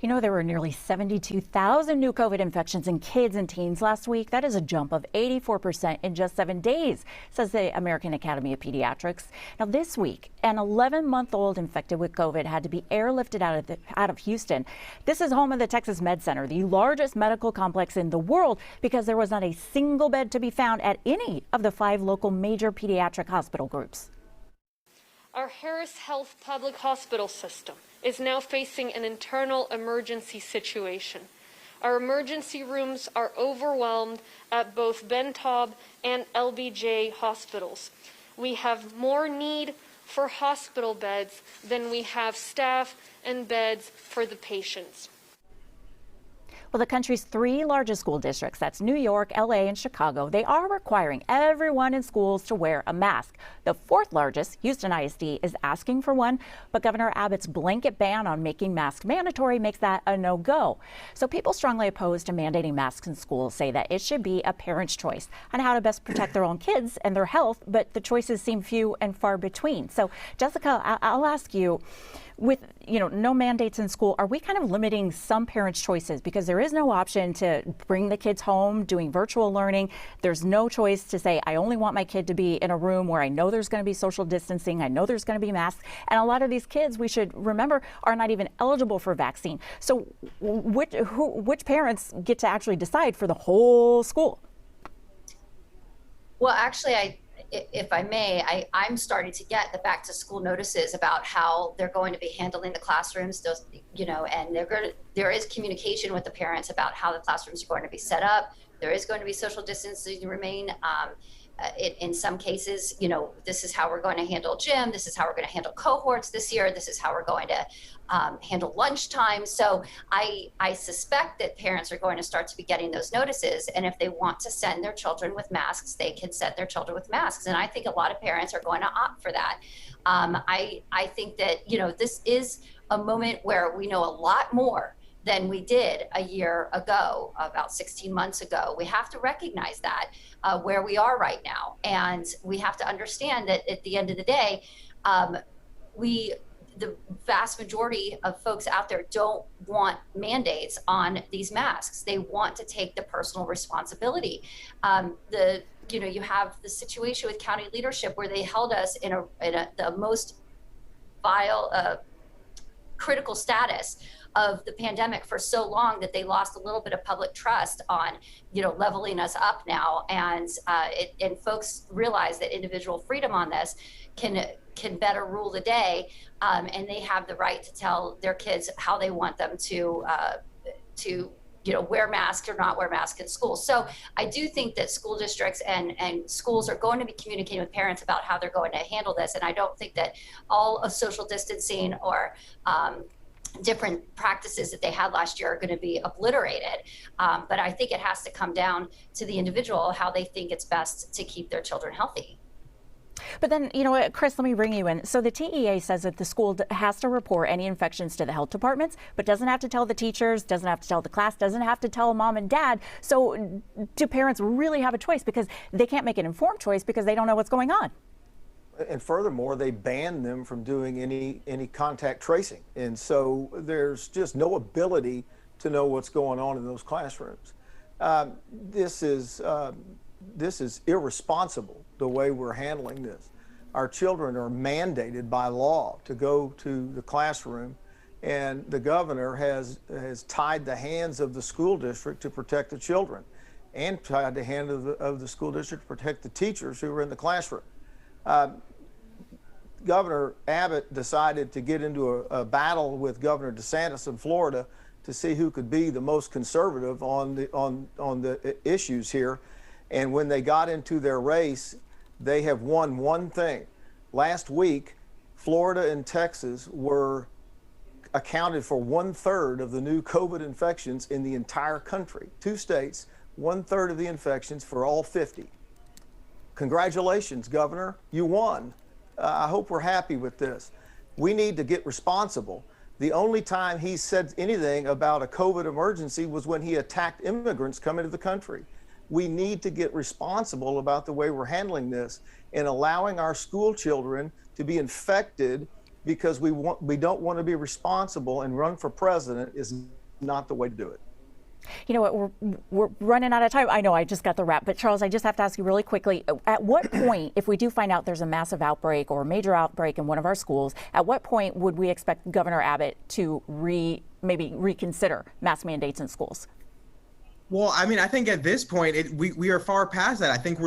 You know, there were nearly 72,000 new COVID infections in kids and teens last week. That is a jump of 84% in just 7 days, says the American Academy of Pediatrics. Now, this week, an 11-month-old infected with COVID had to be airlifted out of Houston. This is home of the Texas Med Center, the largest medical complex in the world, because there was not a single bed to be found at any of the 5 local major pediatric hospital groups. Our Harris Health public hospital system is now facing an internal emergency situation. Our emergency rooms are overwhelmed at both Ben Taub and LBJ hospitals. We have more need for hospital beds than we have staff and beds for the patients. Well, the country's 3 largest school districts, that's New York, LA, and Chicago, they are requiring everyone in schools to wear a mask. The 4th largest, Houston ISD, is asking for one, but Governor Abbott's blanket ban on making masks mandatory makes that a no-go. So people strongly opposed to mandating masks in schools say that it should be a parent's choice on how to best protect their own kids and their health, but the choices seem few and far between. So, Jessica, I'll ask you, with no mandates in school, are we kind of limiting some parents' choices because there is no option to bring the kids home doing virtual learning? There's no choice to say, I only want my kid to be in a room where I know there's going to be social distancing, I know there's going to be masks, and a lot of these kids, we should remember, are not even eligible for vaccine. So which parents get to actually decide for the whole school? Well, actually, if I may, I'm starting to get the back to school notices about how they're going to be handling the classrooms, and there is communication with the parents about how the classrooms are going to be set up. There is going to be social distancing to remain. In some cases, this is how we're going to handle gym. This is how we're going to handle cohorts this year. This is how we're going to handle lunchtime. So I suspect that parents are going to start to be getting those notices. And if they want to send their children with masks, they can send their children with masks. And I think a lot of parents are going to opt for that. I think that, this is a moment where we know a lot more than we did a year ago, about 16 months ago. We have to recognize that where we are right now. And we have to understand that at the end of the day, the vast majority of folks out there don't want mandates on these masks. They want to take the personal responsibility. You have the situation with county leadership where they held us in the most vile, critical status of the pandemic for so long that they lost a little bit of public trust on, leveling us up now. And folks realize that individual freedom on this can better rule the day. And they have the right to tell their kids how they want them to wear masks or not wear masks in school. So I do think that school districts and schools are going to be communicating with parents about how they're going to handle this. And I don't think that all of social distancing or different practices that they had last year are going to be obliterated. But I think it has to come down to the individual, how they think it's best to keep their children healthy. But then, Chris, let me bring you in. So the TEA says that the school has to report any infections to the health departments, but doesn't have to tell the teachers, doesn't have to tell the class, doesn't have to tell mom and dad. So do parents really have a choice? Because they can't make an informed choice because they don't know what's going on. And furthermore, they ban them from doing any contact tracing. And so there's just no ability to know what's going on in those classrooms. This is irresponsible, the way we're handling this. Our children are mandated by law to go to the classroom, and the governor has tied the hands of the school district to protect the children and tied the hand of the school district to protect the teachers who are in the classroom. Governor Abbott decided to get into a battle with Governor DeSantis in Florida to see who could be the most conservative on the issues here. And when they got into their race, they have won one thing. Last week, Florida and Texas were accounted for 1/3 of the new COVID infections in the entire country. 2 states, 1/3 of the infections for all 50. Congratulations, Governor, you won. I hope we're happy with this. We need to get responsible. The only time he said anything about a COVID emergency was when he attacked immigrants coming to the country. We need to get responsible about the way we're handling this and allowing our school children to be infected because we don't want to be responsible and run for president is not the way to do it. You know what, we're running out of time. I know I just got the wrap, but Charles, I just have to ask you really quickly, at what point, if we do find out there's a massive outbreak or a major outbreak in one of our schools, at what point would we expect Governor Abbott to maybe reconsider mask mandates in schools? Well, I mean, I think at this point, we are far past that. I think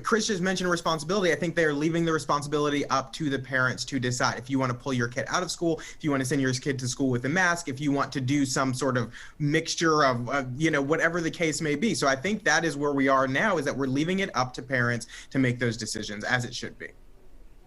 Chris just mentioned responsibility. I think they're leaving the responsibility up to the parents to decide if you want to pull your kid out of school, if you want to send your kid to school with a mask, if you want to do some sort of mixture of, whatever the case may be. So I think that is where we are now, is that we're leaving it up to parents to make those decisions, as it should be.